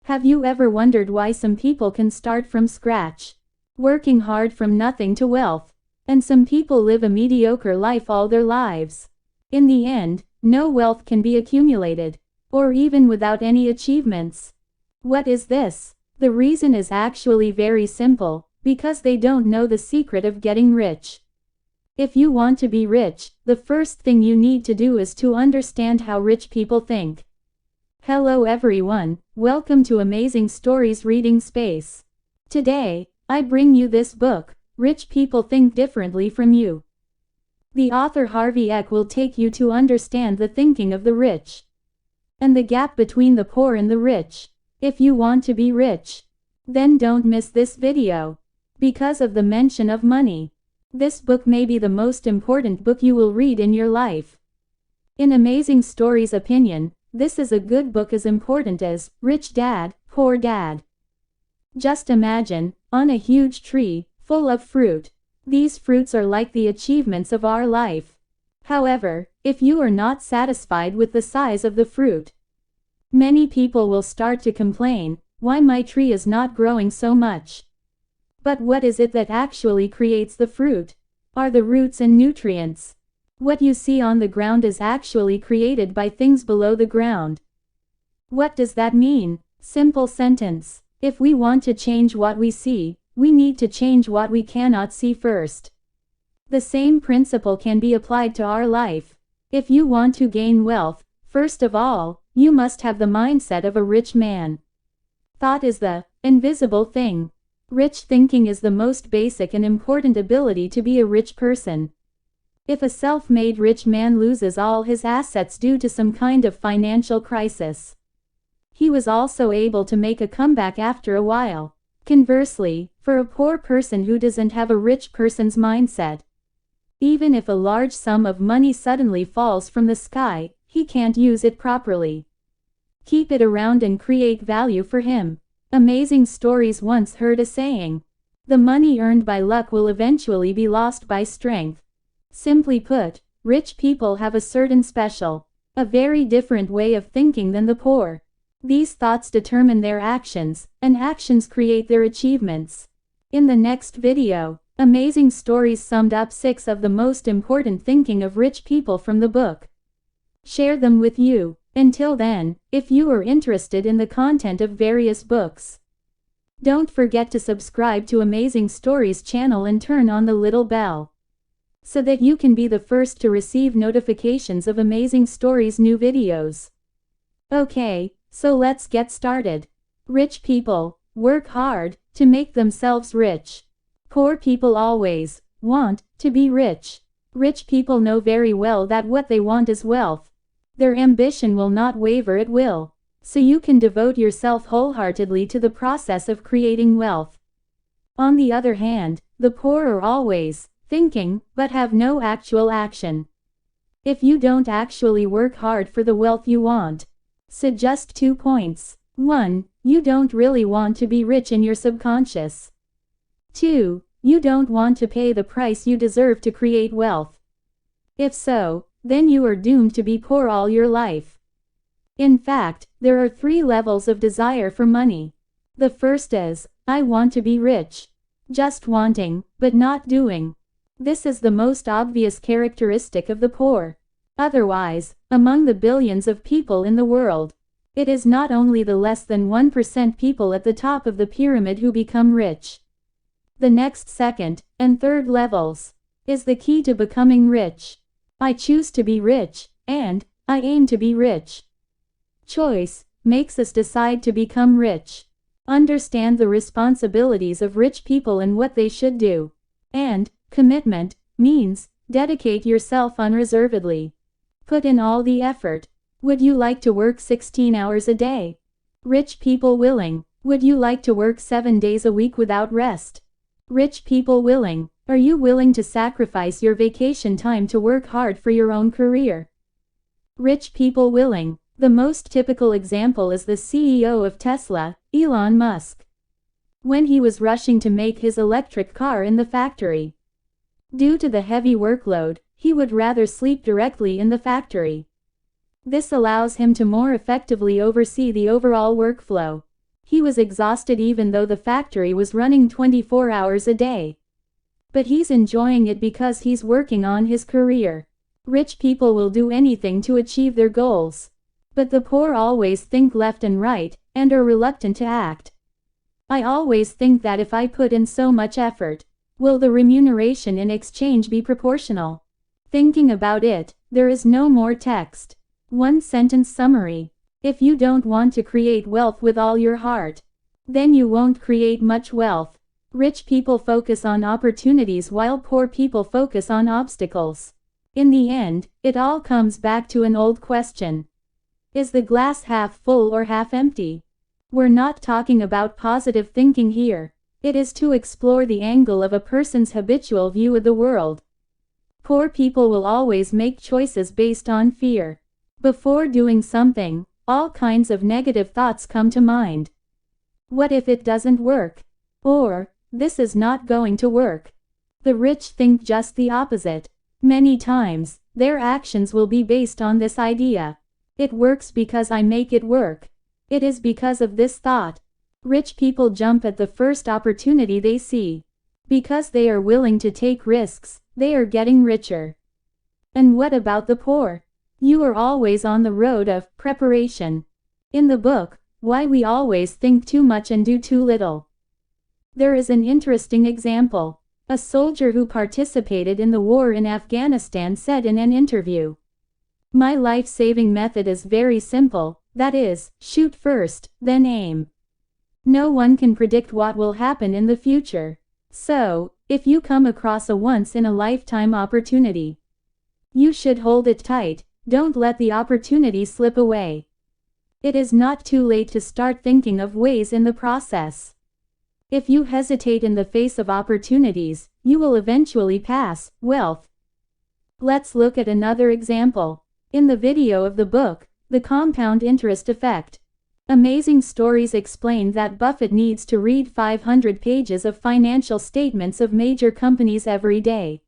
Have you ever wondered why some people can start from scratch, working hard from nothing to wealth, and some people live a mediocre life all their lives? In the end, no wealth can be accumulated, or even without any achievements. What is this? The reason is actually very simple, because they don't know the secret of getting rich. If you want to be rich, the first thing you need to do is to understand how rich people think. Hello everyone, welcome to Amazing Stories Reading Space. Today, I bring you this book, Rich People Think Differently from You. The author Harvey Eck will take you to understand the thinking of the rich, and the gap between the poor and the rich. If you want to be rich, then don't miss this video. Because of the mention of money, this book may be the most important book you will read in your life. In Amazing Stories' opinion, this is a good book as important as Rich Dad, Poor Dad. Just imagine, on a huge tree, full of fruit. These fruits are like the achievements of our life. However, if you are not satisfied with the size of the fruit, many people will start to complain, why my tree is not growing so much. But what is it that actually creates the fruit? Are the roots and nutrients. What you see on the ground is actually created by things below the ground. What does that mean? Simple sentence. If we want to change what we see, we need to change what we cannot see first. The same principle can be applied to our life. If you want to gain wealth, first of all, you must have the mindset of a rich man. Thought is the invisible thing. Rich thinking is the most basic and important ability to be a rich person. If a self-made rich man loses all his assets due to some kind of financial crisis, he was also able to make a comeback after a while. Conversely, for a poor person who doesn't have a rich person's mindset, even if a large sum of money suddenly falls from the sky, he can't use it properly. Keep it around and create value for him. Amazing Stories once heard a saying, the money earned by luck will eventually be lost by strength. Simply put, rich people have a certain special, a very different way of thinking than the poor. These thoughts determine their actions, and actions create their achievements. In the next video, Amazing Stories summed up 6 of the most important thinking of rich people from the book. Share them with you. Until then, if you are interested in the content of various books, don't forget to subscribe to Amazing Stories channel and turn on the little bell, so that you can be the first to receive notifications of Amazing Stories' new videos. Okay, so let's get started. Rich people work hard to make themselves rich. Poor people always want to be rich. Rich people know very well that what they want is wealth. Their ambition will not waver at will, so you can devote yourself wholeheartedly to the process of creating wealth. On the other hand, the poor are always thinking, but have no actual action. If you don't actually work hard for the wealth you want, suggest 2 points. 1. You don't really want to be rich in your subconscious. 2. You don't want to pay the price you deserve to create wealth. If so, then you are doomed to be poor all your life. In fact, there are 3 levels of desire for money. The first is, I want to be rich. Just wanting, but not doing. This is the most obvious characteristic of the poor. Otherwise, among the billions of people in the world, it is not only the less than 1% people at the top of the pyramid who become rich. The next second and third levels is the key to becoming rich. I choose to be rich, and I aim to be rich. Choice makes us decide to become rich. Understand the responsibilities of rich people and what they should do. And commitment means dedicate yourself unreservedly. Put in all the effort. Would you like to work 16 hours a day? Rich people willing. Would you like to work 7 days a week without rest? Rich people willing. Are you willing to sacrifice your vacation time to work hard for your own career? Rich people willing. The most typical example is the CEO of Tesla, Elon Musk. When he was rushing to make his electric car in the factory, due to the heavy workload, he would rather sleep directly in the factory. This allows him to more effectively oversee the overall workflow. He was exhausted even though the factory was running 24 hours a day. But he's enjoying it because he's working on his career. Rich people will do anything to achieve their goals. But the poor always think left and right, and are reluctant to act. I always think that if I put in so much effort, will the remuneration in exchange be proportional? Thinking about it, there is no more text. One sentence summary. If you don't want to create wealth with all your heart, then you won't create much wealth. Rich people focus on opportunities while poor people focus on obstacles. In the end, it all comes back to an old question. Is the glass half full or half empty? We're not talking about positive thinking here. It is to explore the angle of a person's habitual view of the world. Poor people will always make choices based on fear. Before doing something, all kinds of negative thoughts come to mind. What if it doesn't work? Or, this is not going to work. The rich think just the opposite. Many times, their actions will be based on this idea. It works because I make it work. It is because of this thought. Rich people jump at the first opportunity they see. Because they are willing to take risks, they are getting richer. And what about the poor? You are always on the road of preparation. In the book, Why We Always Think Too Much and Do Too Little, there is an interesting example. A soldier who participated in the war in Afghanistan said in an interview, "My life-saving method is very simple, that is, shoot first, then aim. No one can predict what will happen in the future. So, if you come across a once-in-a-lifetime opportunity, you should hold it tight, don't let the opportunity slip away. It is not too late to start thinking of ways in the process. If you hesitate in the face of opportunities, you will eventually pass wealth." Let's look at another example. In the video of the book, The Compound Interest Effect, Amazing Stories explained that Buffett needs to read 500 pages of financial statements of major companies every day.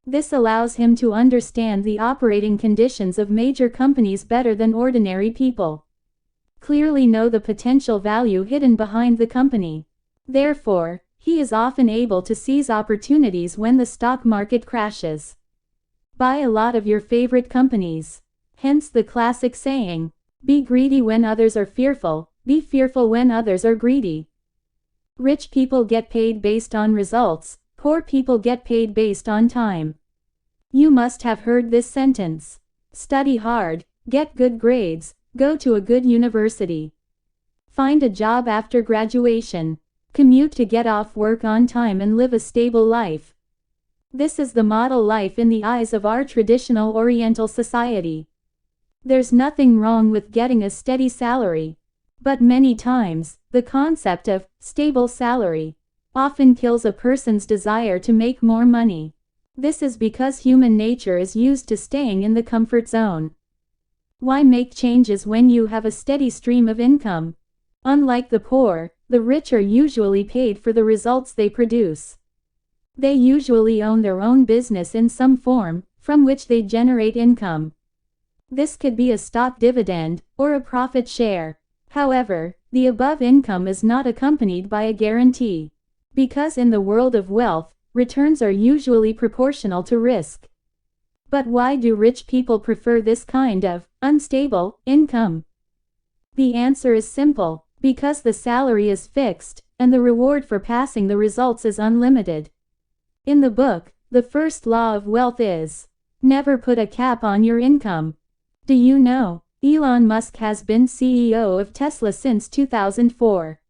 This allows him to understand the operating conditions of major companies better than ordinary people. Clearly know the potential value hidden behind the company. Therefore, he is often able to seize opportunities when the stock market crashes. Buy a lot of your favorite companies. Hence the classic saying, be greedy when others are fearful, be fearful when others are greedy. Rich people get paid based on results, poor people get paid based on time. You must have heard this sentence. Study hard, get good grades, go to a good university. Find a job after graduation. Commute to get off work on time and live a stable life. This is the model life in the eyes of our traditional Oriental society. There's nothing wrong with getting a steady salary. But many times, the concept of stable salary often kills a person's desire to make more money. This is because human nature is used to staying in the comfort zone. Why make changes when you have a steady stream of income? Unlike the poor, the rich are usually paid for the results they produce. They usually own their own business in some form, from which they generate income. This could be a stock dividend, or a profit share. However, the above income is not accompanied by a guarantee. Because in the world of wealth, returns are usually proportional to risk. But why do rich people prefer this kind of unstable income? The answer is simple. Because the salary is fixed, and the reward for passing the results is unlimited. In the book, the first law of wealth is, never put a cap on your income. Do you know, Elon Musk has been CEO of Tesla since 2004.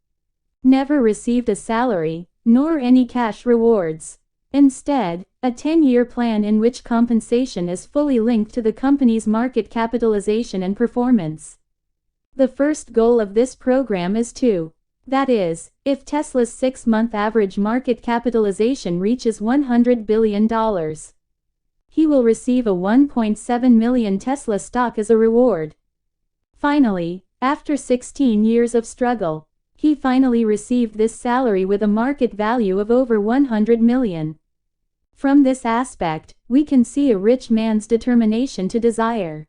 Never received a salary, nor any cash rewards. Instead, a 10-year plan in which compensation is fully linked to the company's market capitalization and performance. The first goal of this program is that is, if Tesla's 6-month average market capitalization reaches $100 billion, he will receive a 1.7 million Tesla stock as a reward. Finally, after 16 years of struggle, he finally received this salary with a market value of over 100 million. From this aspect, we can see a rich man's determination to desire.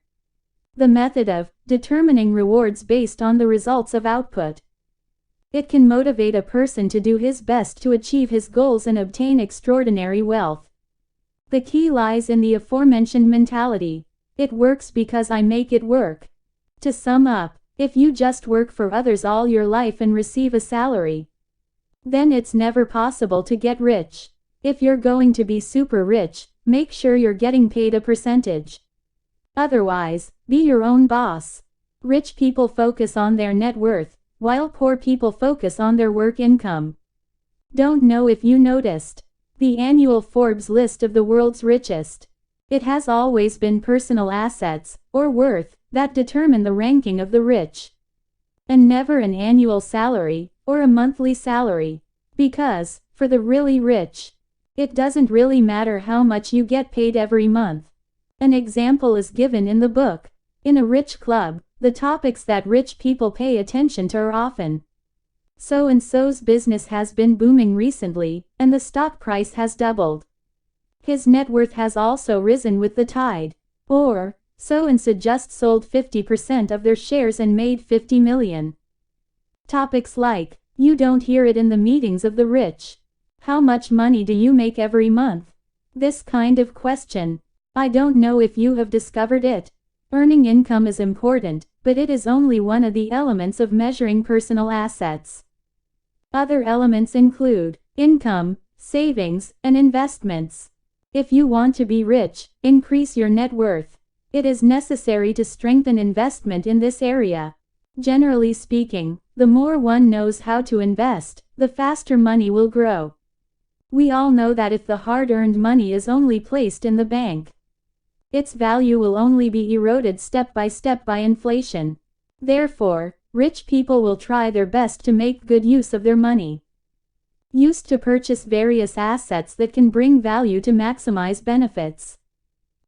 The method of determining rewards based on the results of output. It can motivate a person to do his best to achieve his goals and obtain extraordinary wealth. The key lies in the aforementioned mentality. It works because I make it work. To sum up, if you just work for others all your life and receive a salary, then it's never possible to get rich. If you're going to be super rich, make sure you're getting paid a percentage. Otherwise, be your own boss. Rich people focus on their net worth, while poor people focus on their work income. Don't know if you noticed the annual Forbes list of the world's richest. It has always been personal assets, or worth, that determine the ranking of the rich, and never an annual salary, or a monthly salary. Because, for the really rich, it doesn't really matter how much you get paid every month. An example is given in the book. In a rich club, the topics that rich people pay attention to are often, so-and-so's business has been booming recently, and the stock price has doubled. His net worth has also risen with the tide. Or, so-and-so just sold 50% of their shares and made 50 million. Topics like, you don't hear it in the meetings of the rich. How much money do you make every month? This kind of question. I don't know if you have discovered it. Earning income is important, but it is only one of the elements of measuring personal assets. Other elements include income, savings, and investments. If you want to be rich, increase your net worth. It is necessary to strengthen investment in this area. Generally speaking, the more one knows how to invest, the faster money will grow. We all know that if the hard-earned money is only placed in the bank, its value will only be eroded step by step by inflation. Therefore, rich people will try their best to make good use of their money, used to purchase various assets that can bring value to maximize benefits.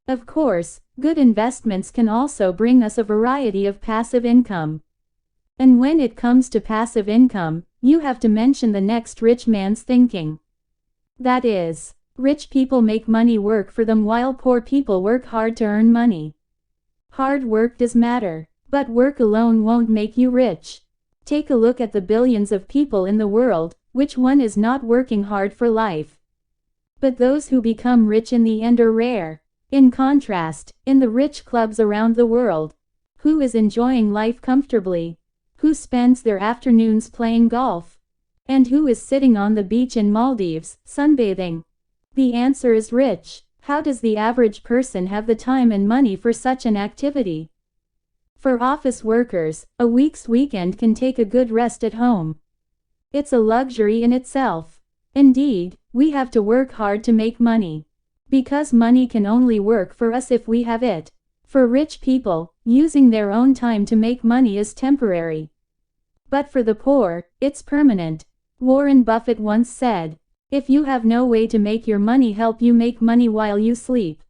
Of course, good investments can also bring us a variety of passive income. And when it comes to passive income, you have to mention the next rich man's thinking. That is, rich people make money work for them while poor people work hard to earn money. Hard work does matter, but work alone won't make you rich. Take a look at the billions of people in the world, which one is not working hard for life? But those who become rich in the end are rare. In contrast, in the rich clubs around the world, who is enjoying life comfortably? Who spends their afternoons playing golf? And who is sitting on the beach in Maldives, sunbathing? The answer is rich. How does the average person have the time and money for such an activity? For office workers, a week's weekend can take a good rest at home. It's a luxury in itself. Indeed, we have to work hard to make money, because money can only work for us if we have it. For rich people, using their own time to make money is temporary. But for the poor, it's permanent. Warren Buffett once said, if you have no way to make your money help you make money while you sleep,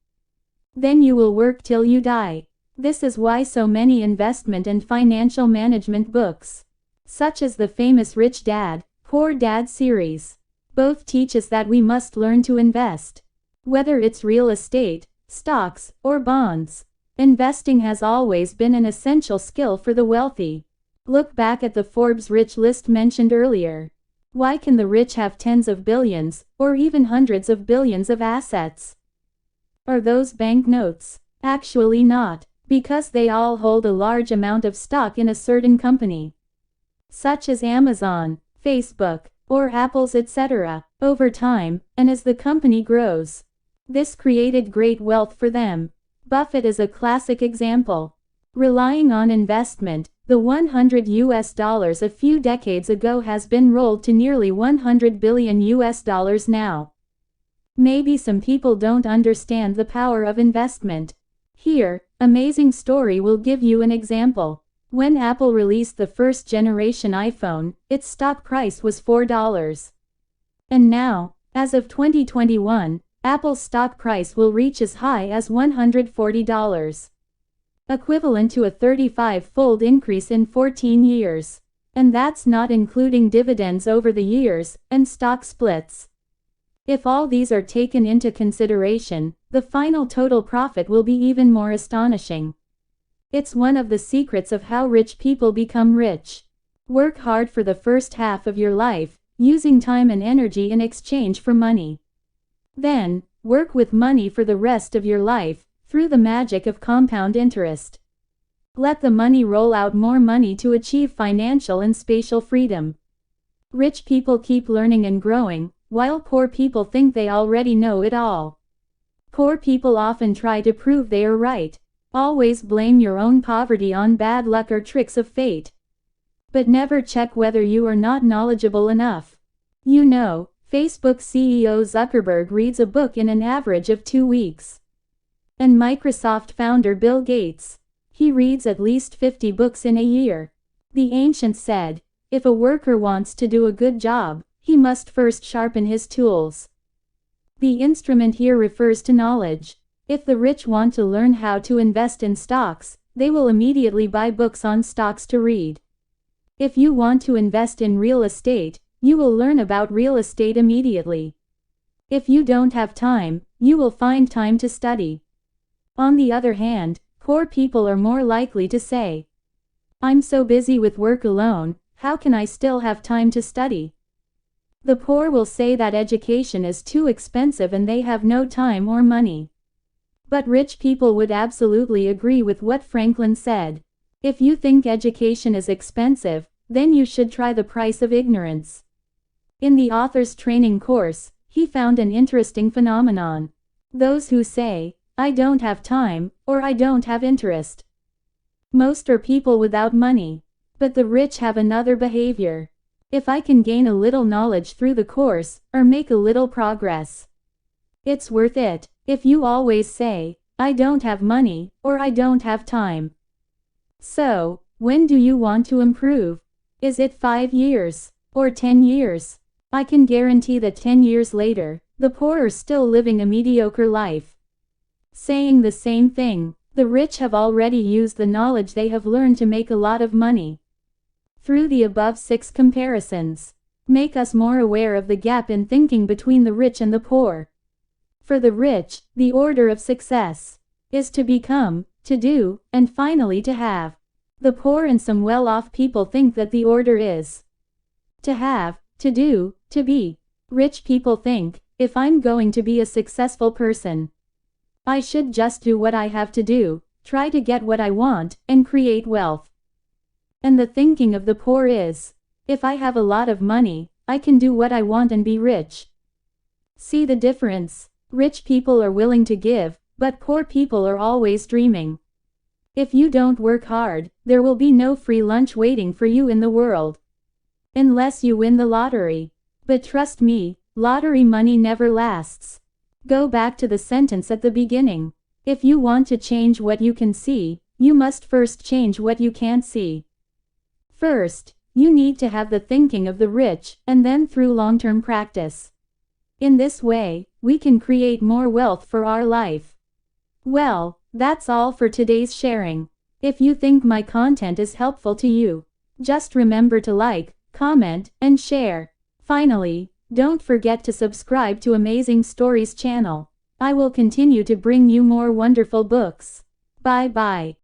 then you will work till you die. This is why so many investment and financial management books, such as the famous Rich Dad, Poor Dad series, both teach us that we must learn to invest. Whether it's real estate, stocks, or bonds, investing has always been an essential skill for the wealthy. Look back at the Forbes rich list mentioned earlier. Why can the rich have tens of billions, or even hundreds of billions of assets? Are those banknotes? Actually not, because they all hold a large amount of stock in a certain company, such as Amazon, Facebook, or Apple's etc. Over time, and as the company grows, this created great wealth for them. Buffett is a classic example. Relying on investment, the $100 a few decades ago has been rolled to nearly $100 billion now. Maybe some people don't understand the power of investment. Here, Amazing Story will give you an example. When Apple released the first generation iPhone, its stock price was $4. And now, as of 2021, Apple's stock price will reach as high as $140. Equivalent to a 35-fold increase in 14 years. And that's not including dividends over the years, and stock splits. If all these are taken into consideration, the final total profit will be even more astonishing. It's one of the secrets of how rich people become rich. Work hard for the first half of your life, using time and energy in exchange for money. Then, work with money for the rest of your life, through the magic of compound interest. Let the money roll out more money to achieve financial and spatial freedom. Rich people keep learning and growing, while poor people think they already know it all. Poor people often try to prove they are right. Always blame your own poverty on bad luck or tricks of fate. But never check whether you are not knowledgeable enough. You know, Facebook CEO Zuckerberg reads a book in an average of 2 weeks. And Microsoft founder Bill Gates, he reads at least 50 books in a year. The ancients said, if a worker wants to do a good job, he must first sharpen his tools. The instrument here refers to knowledge. If the rich want to learn how to invest in stocks, they will immediately buy books on stocks to read. If you want to invest in real estate, you will learn about real estate immediately. If you don't have time, you will find time to study. On the other hand, poor people are more likely to say, I'm so busy with work alone, how can I still have time to study? The poor will say that education is too expensive and they have no time or money. But rich people would absolutely agree with what Franklin said. If you think education is expensive, then you should try the price of ignorance. In the author's training course, he found an interesting phenomenon. Those who say, I don't have time, or I don't have interest. Most are people without money. But the rich have another behavior. If I can gain a little knowledge through the course, or make a little progress, it's worth it. If you always say, I don't have money, or I don't have time. So, when do you want to improve? Is it 5 years? Or 10 years? I can guarantee that 10 years later, the poor are still living a mediocre life. Saying the same thing, the rich have already used the knowledge they have learned to make a lot of money. Through the above 6 comparisons, make us more aware of the gap in thinking between the rich and the poor. For the rich, the order of success is to become, to do, and finally to have. The poor and some well-off people think that the order is to have, to do, to be. Rich people think, if I'm going to be a successful person, I should just do what I have to do, try to get what I want, and create wealth. And the thinking of the poor is, if I have a lot of money, I can do what I want and be rich. See the difference? Rich people are willing to give, but poor people are always dreaming. If you don't work hard, there will be no free lunch waiting for you in the world. Unless you win the lottery. But trust me, lottery money never lasts. Go back to the sentence at the beginning. If you want to change what you can see, you must first change what you can't see. First, you need to have the thinking of the rich, and then through long-term practice. In this way, we can create more wealth for our life. Well, that's all for today's sharing. If you think my content is helpful to you, just remember to like, comment, and share. Finally, don't forget to subscribe to Amazing Stories channel. I will continue to bring you more wonderful books. Bye bye.